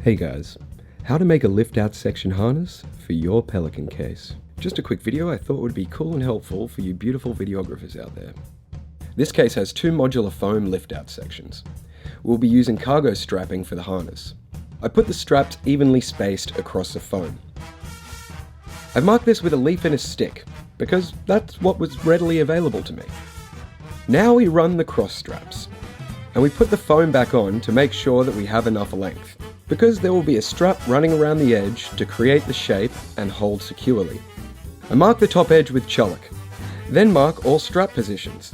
Hey guys, how to make a lift-out section harness for your Pelican case. Just a quick video I thought would be cool and helpful for you beautiful videographers out there. This case has two modular foam lift-out sections. We'll be using cargo strapping for the harness. I put the straps evenly spaced across the foam. I've marked this with a leaf and a stick, because that's what was readily available to me. Now we run the cross straps, and we put the foam back on to make sure that we have enough length, because there will be a strap running around the edge to create the shape and hold securely. I mark the top edge with chalk, then mark all strap positions.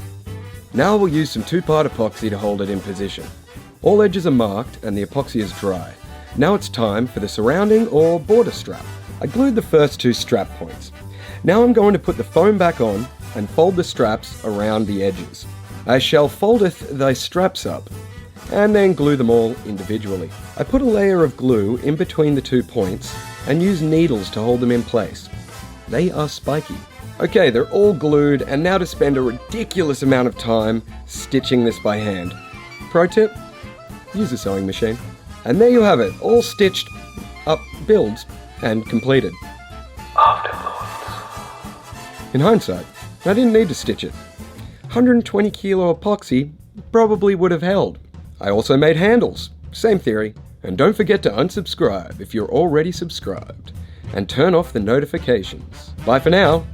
Now we'll use some 2-part epoxy to hold it in position. All edges are marked and the epoxy is dry. Now it's time for the surrounding or border strap. I glued the first 2 strap points. Now I'm going to put the foam back on and fold the straps around the edges. I shall foldeth thy straps up, and then glue them all individually. I put a layer of glue in between the 2 points and use needles to hold them in place. They are spiky. Okay, they're all glued, and now to spend a ridiculous amount of time stitching this by hand. Pro tip, use a sewing machine. And there you have it, all stitched up builds and completed. In hindsight, I didn't need to stitch it. 120 kilo epoxy probably would have held. I also made handles, same theory. And don't forget to unsubscribe if you're already subscribed, and turn off the notifications. Bye for now.